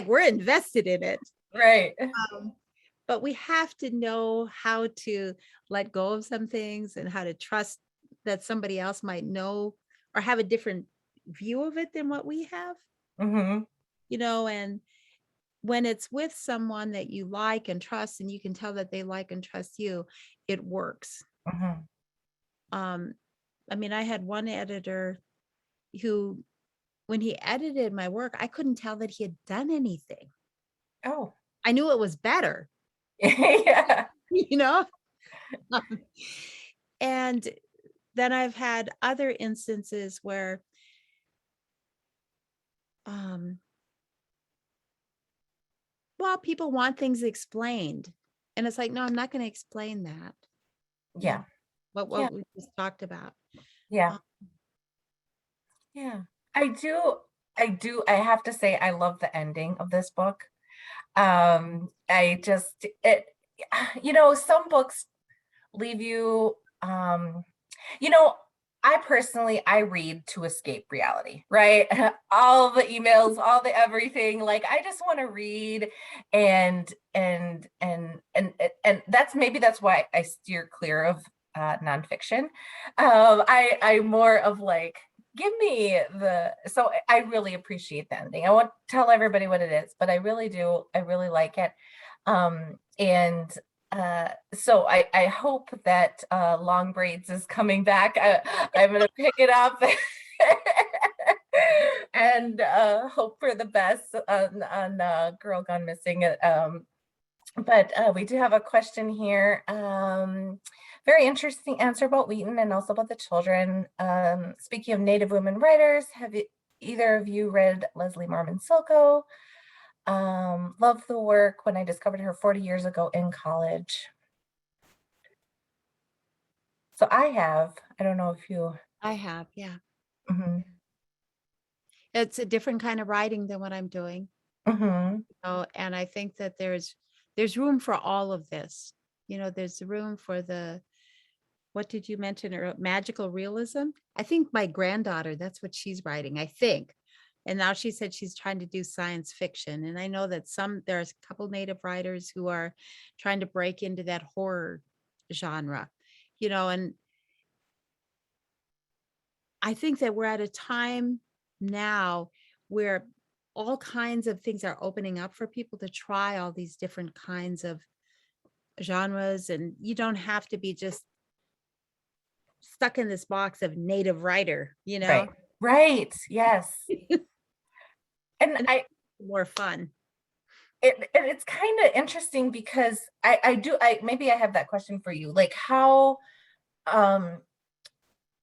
we're invested in it. Right. But we have to know how to let go of some things and how to trust that somebody else might know or have a different view of it than what we have. You know, and when it's with someone that you like and trust, and you can tell that they like and trust you, it works. I mean, I had one editor who, when he edited my work, I couldn't tell that he had done anything. Oh. I knew it was better. Yeah. You know? And then I've had other instances where well, people want things explained. And it's like, no, I'm not going to explain that. Yeah. What Yeah. we just talked about. Yeah. Yeah. I have to say, I love the ending of this book. You know, some books leave you, you know, I read to escape reality, right? All the emails, all the everything, like I just want to read and that's why I steer clear of nonfiction. I'm more of like, give me so I really appreciate the ending. I won't tell everybody what it is, but I really do. I really like it. So I hope that Long Braids is coming back. I'm going to pick it up and hope for the best on Girl Gone Missing. But we do have a question here. Very interesting answer about Wheaton and also about the children. Speaking of Native women writers, have either of you read Leslie Marmon Silco? Loved the work when I discovered her 40 years ago in college. So I have. I don't know if you. I have, yeah. It's a different kind of writing than what I'm doing. Oh, and I think that there's room for all of this. You know, there's room for what did you mention? Magical realism. I think my granddaughter, that's what she's writing, I think. And now she said she's trying to do science fiction. And I know that there's a couple Native writers who are trying to break into that horror genre, you know, and I think that we're at a time now where all kinds of things are opening up for people to try all these different kinds of genres. And you don't have to be just stuck in this box of Native writer, you know? Right. Yes. And more fun. It's kind of interesting because maybe I have that question for you. Like how,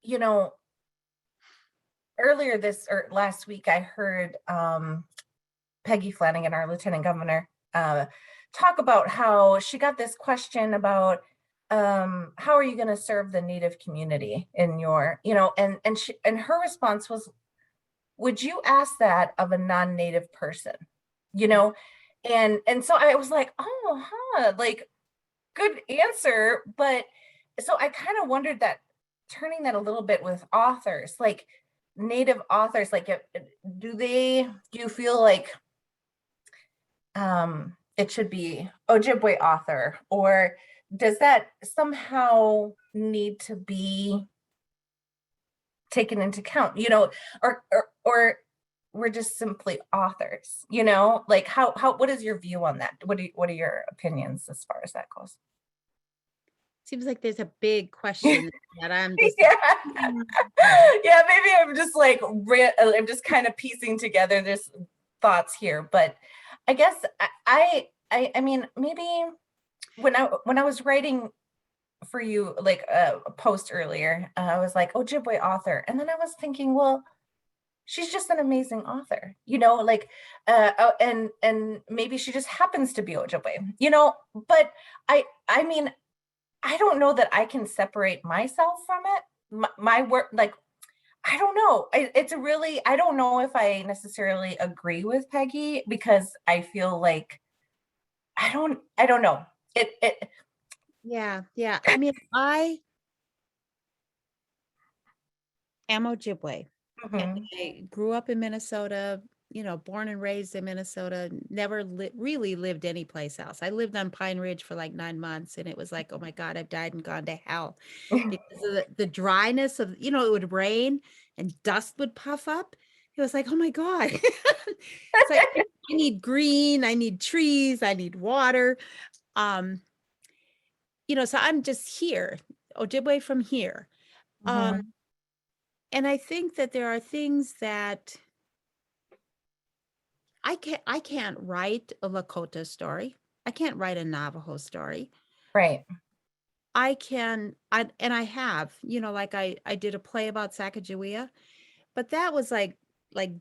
you know, earlier last week, I heard Peggy Flanagan, our lieutenant governor, talk about how she got this question about how are you going to serve the Native community in your, you know, and her response was, would you ask that of a non-Native person, you know? And so I was like, like good answer. But so I kind of wondered that, turning that a little bit with authors, like Native authors, like do you feel like it should be Ojibwe author, or does that somehow need to be taken into account, you know, or we're just simply authors, you know, like what is your view on that? What are your opinions as far as that goes? Seems like there's a big question that I'm just. Yeah. Yeah, maybe I'm just like, I'm just kind of piecing together this thoughts here, but I guess I mean, maybe when I was writing for you, like a post earlier, I was like, Ojibwe author. And then I was thinking, well, she's just an amazing author, you know, like, and maybe she just happens to be Ojibwe, you know, but I mean, I don't know that I can separate myself from it. My work, like, I don't know. It's a really, I don't know if I necessarily agree with Peggy, because I feel like, I don't know. Yeah. I mean, I am Ojibwe. And Mhm. I grew up in Minnesota, you know, born and raised in Minnesota, never really lived anyplace else. I lived on Pine Ridge for like 9 months, and it was like, oh my God, I've died and gone to hell because of the dryness of, you know, it would rain and dust would puff up. It was like, oh my God. It's like, I need green, I need trees, I need water. You know, so I'm just here, Ojibwe from here. Mhm. And I think that there are things that I can't write a Lakota story. I can't write a Navajo story. Right. And I have, you know, like I did a play about Sacagawea, but that was like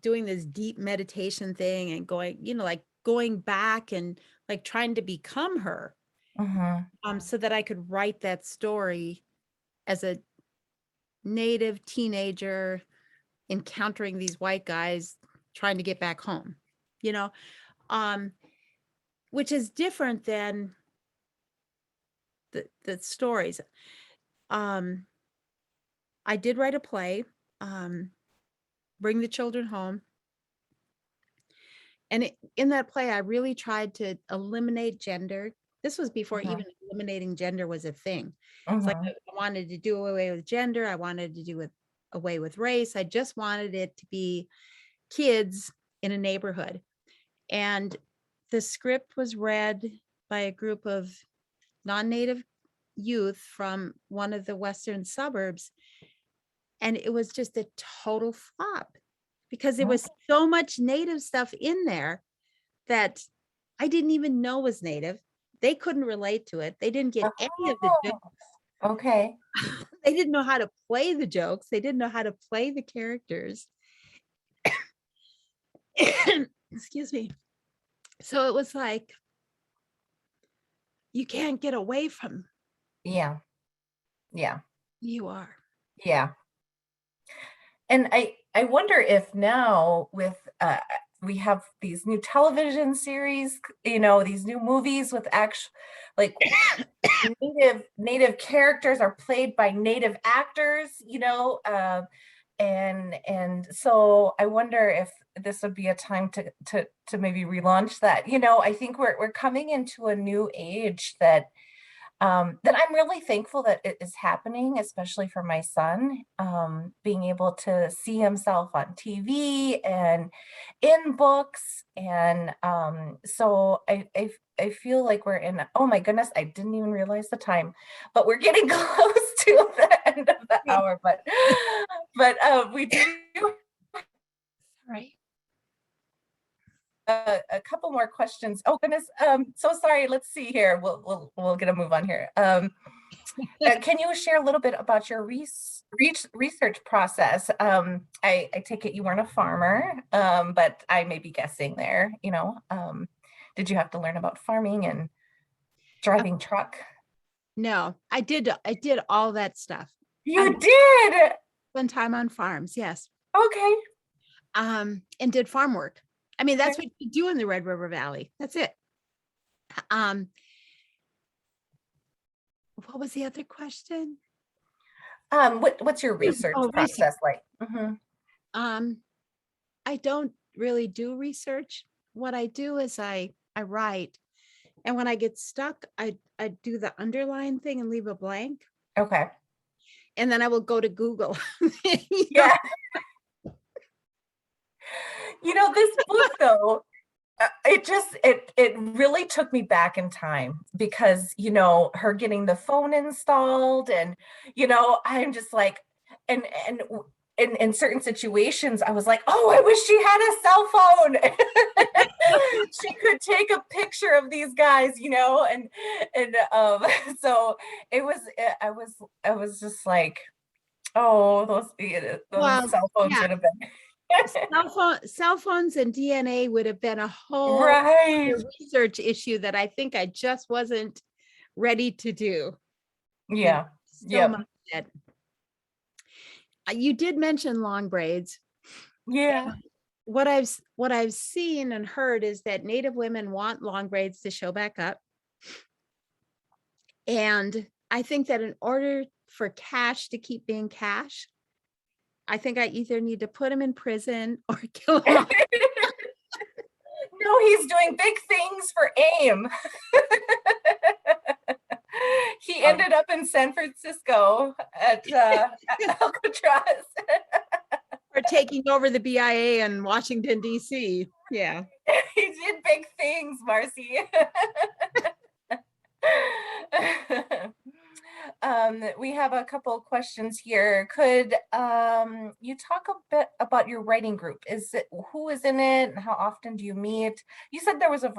doing this deep meditation thing and going, you know, like going back and like trying to become her, Mhm. so that I could write that story as a Native teenager encountering these white guys trying to get back home, you know, um, which is different than the stories. Um, I did write a play, um, Bring the Children Home. And in that play, I really tried to eliminate gender. This was before Mhm. even eliminating gender was a thing. It's like Mhm. I wanted to do away with gender. I wanted to do away with race. I just wanted it to be kids in a neighborhood. And the script was read by a group of non-Native youth from one of the western suburbs. And it was just a total flop because there was so much Native stuff in there that I didn't even know was Native. They couldn't relate to it. They didn't get any of the Oh, jokes. okay. They didn't know how to play the jokes. They didn't know how to play the characters. Excuse me. So it was like, you can't get away from Yeah. Yeah. who you are. Yeah. And I wonder if now with we have these new television series, you know, these new movies with actual, like, native characters are played by native actors, you know, and so I wonder if this would be a time to maybe relaunch that. You know, I think we're coming into a new age that I'm really thankful that it is happening, especially for my son, being able to see himself on TV and in books. And so I feel like we're in, oh my goodness, I didn't even realize the time, but we're getting close to the end of the hour. But we do Right. a couple more questions. Oh goodness, so sorry. Let's see here. We'll get a move on here. Can you share a little bit about your research process? I take it you weren't a farmer, but I may be guessing there. You know, did you have to learn about farming and driving truck? No, I did all that stuff. You did. Spend time on farms, yes. Okay. And did farm work. I mean, that's what you do in the Red River Valley. That's it. What was the other question? What's your research Oh, research. process like? Mhm. I don't really do research. What I do is I write, and when I get stuck, I do the underline thing and leave a blank, Okay. and then I will go to Google. You know? Yeah. This book though, it really took me back in time because, her getting the phone installed and, I'm just like, and in certain situations, I was like, oh, I wish she had a cell phone. She could take a picture of these guys, so I was just like, oh, those Well, cell phones yeah, would have been cell phones and DNA would have been a whole right. research issue that I think I just wasn't ready to do. Yeah. So much that you did mention long braids. Yeah. What I've seen and heard is that Native women want long braids to show back up. And I think that in order for Cash to keep being Cash, I think I either need to put him in prison or kill him. No, he's doing big things for AIM. He ended up in San Francisco at Alcatraz. Or taking over the BIA in Washington, D.C. Yeah. He did big things, Marcie. We have a couple of questions here. Could you talk a bit about your writing group? Who is in it and how often do you meet? You said there was a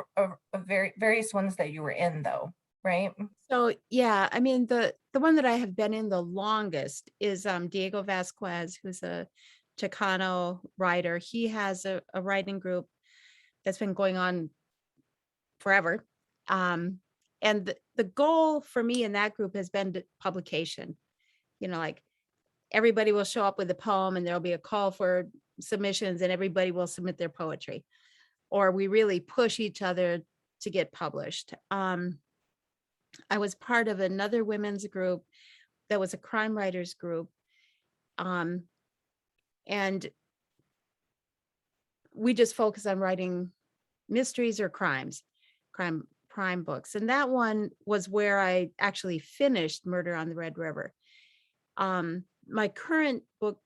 various ones that you were in though, right? So yeah, I mean the one that I have been in the longest is Diego Vasquez, who's a Chicano writer. He has a writing group that's been going on forever. And the goal for me in that group has been publication. Like everybody will show up with a poem and there'll be a call for submissions and everybody will submit their poetry, or we really push each other to get published. I was part of another women's group that was a crime writers group. And we just focus on writing mysteries or crime books. And that one was where I actually finished Murder on the Red River. My current book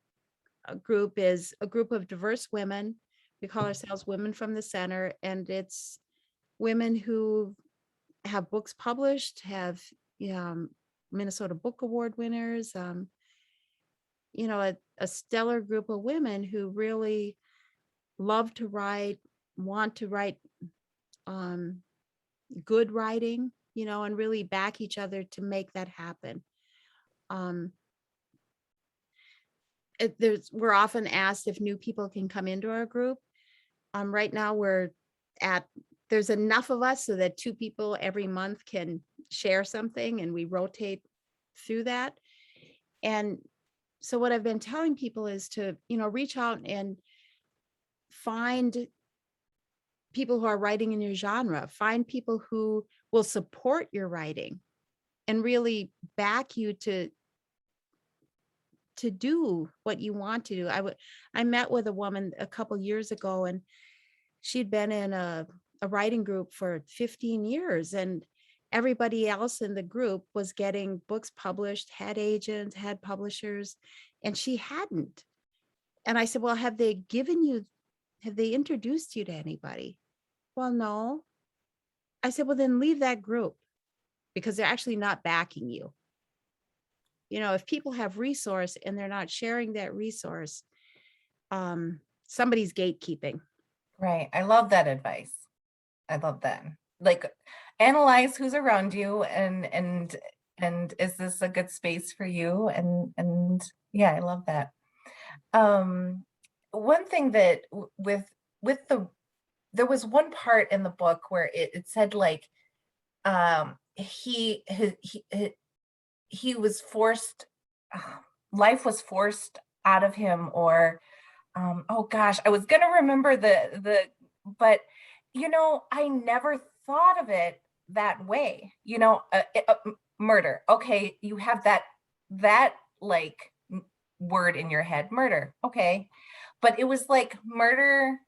group is a group of diverse women. We call ourselves Women from the Center, and it's women who have books published, have Minnesota Book Award winners, a stellar group of women who really love to write, want to write good writing, and really back each other to make that happen. We're often asked if new people can come into our group. Right now there's enough of us so that 2 people every month can share something and we rotate through that. And so what I've been telling people is to, reach out and find people who are writing in your genre, find people who will support your writing and really back you to do what you want to do. I met with a woman a couple years ago and she'd been in a writing group for 15 years and everybody else in the group was getting books published, had agents, had publishers, and she hadn't. And I said, well, have they introduced you to anybody? Well, no. I said, well, then leave that group because they're actually not backing you. If people have resource and they're not sharing that resource, somebody's gatekeeping. Right. I love that advice. I love that. Like, analyze who's around you and is this a good space for you? And yeah, I love that. One thing that there was one part in the book where it said like, he was forced, life was forced out of him, or oh gosh, I was gonna remember but I never thought of it that way. Murder. Okay, you have that like word in your head, murder. Okay, but it was like murder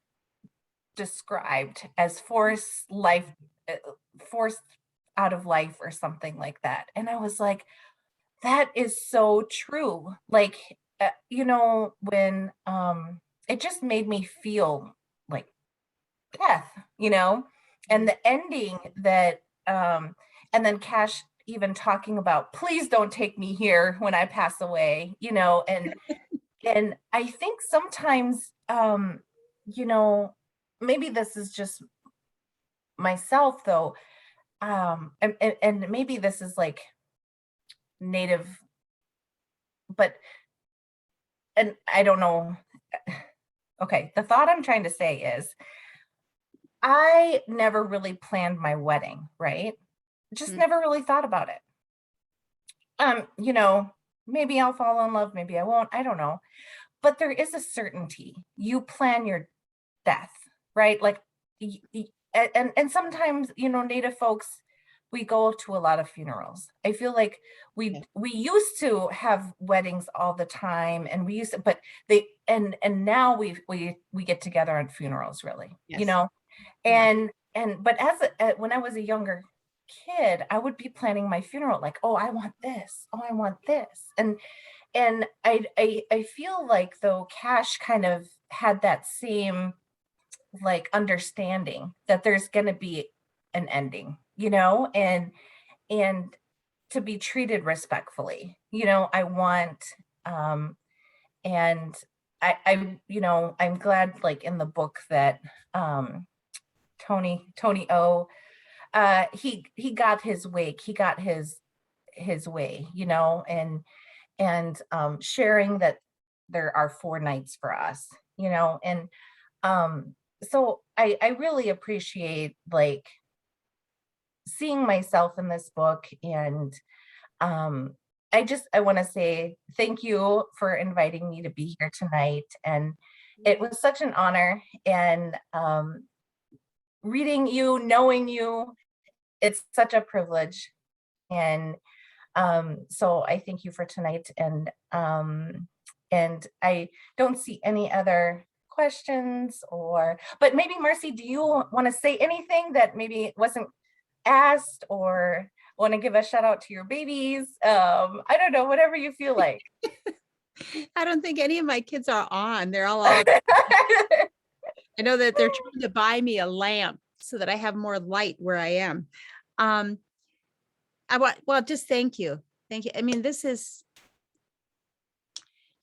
described as forced out of life or something like that, and I was like, that is so true. Like when it just made me feel death, you know, and the ending that, and then Cash even talking about, please don't take me here when I pass away, you know, and I think sometimes, you know, maybe this is just myself though, and maybe this is like Native, but, and I don't know. Okay, the thought I'm trying to say is, I never really planned my wedding, right? Just never really thought about it. You know, maybe I'll fall in love, maybe I won't, I don't know. But there is a certainty. You plan your death, right? Like, and sometimes, you know, Native folks, we go to a lot of funerals. I feel like we used to have weddings all the time, and we used to, but and now we get together on funerals, really, you know. And but when I was a younger kid, I would be planning my funeral like, oh, I want this, oh, I want this, and I feel like though Cash kind of had that same like understanding that there's going to be an ending, you know, and to be treated respectfully, you know. I want, and I you know, I'm glad like in the book that Tony O, he got his wake, he got his way, you know, and sharing that there are 4 nights for us, you know, and so I really appreciate like seeing myself in this book, and I want to say thank you for inviting me to be here tonight, and it was such an honor, and reading you, knowing you, it's such a privilege, and so I thank you for tonight, and I don't see any other questions, but maybe Marcie, do you want to say anything that maybe wasn't asked, or want to give a shout out to your babies? I don't know, whatever you feel like. I don't think any of my kids are on. They're all out. I know that they're trying to buy me a lamp so that I have more light where I am. Well, just thank you. Thank you. I mean, this is,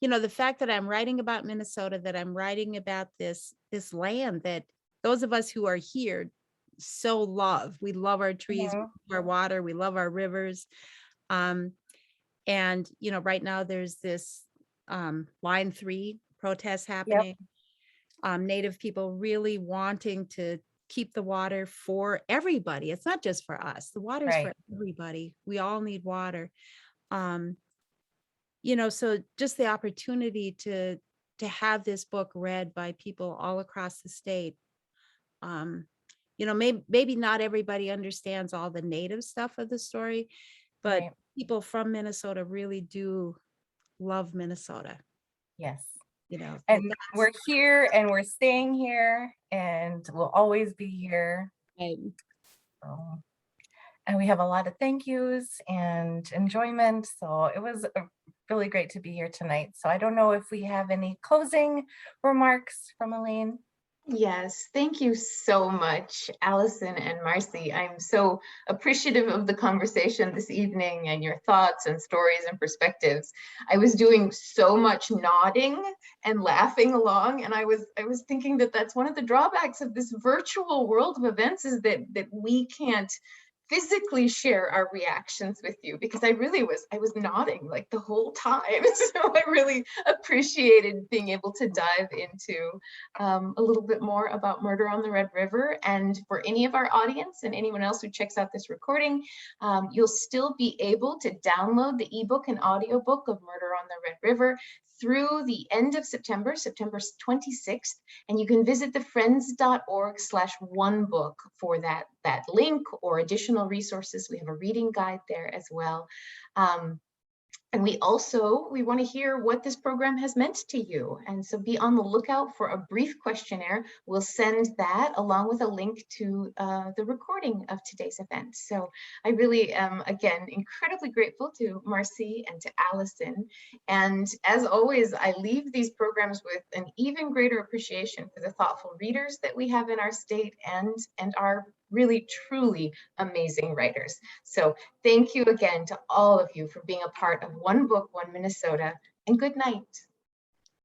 you know, the fact that I'm writing about Minnesota, that I'm writing about this land that those of us who are here so love. We love our trees, we love our water, we love our rivers. And, you know, right now there's this Line 3 protest happening. Native people really wanting to keep the water for everybody. It's not just for us. The water is for everybody. We all need water. You know, so just the opportunity to have this book read by people all across the state. You know, maybe not everybody understands all the Native stuff of the story, but people from Minnesota really do love Minnesota. Yes. You know, and we're here, and we're staying here, and we'll always be here. And we have a lot of thank yous and enjoyment. So it was really great to be here tonight. So I don't know if we have any closing remarks from Elaine. Yes, thank you so much, Allison and Marcie. I'm so appreciative of the conversation this evening and your thoughts and stories and perspectives. I was doing so much nodding and laughing along, and I was thinking that that's one of the drawbacks of this virtual world of events, is that we can't physically share our reactions with you, because I was nodding like the whole time. So I really appreciated being able to dive into a little bit more about Murder on the Red River. And for any of our audience and anyone else who checks out this recording, you'll still be able to download the ebook and audiobook of Murder on the Red River through the end of September 26th, and you can visit thefriends.org/onebook for that link or additional resources. We have a reading guide there as well. And we want to hear what this program has meant to you. And so be on the lookout for a brief questionnaire. We'll send that along with a link to the recording of today's event. So I really am, again, incredibly grateful to Marcie and to Allison. And as always, I leave these programs with an even greater appreciation for the thoughtful readers that we have in our state and our really, truly amazing writers. So thank you again to all of you for being a part of One Book, One Minnesota, and good night.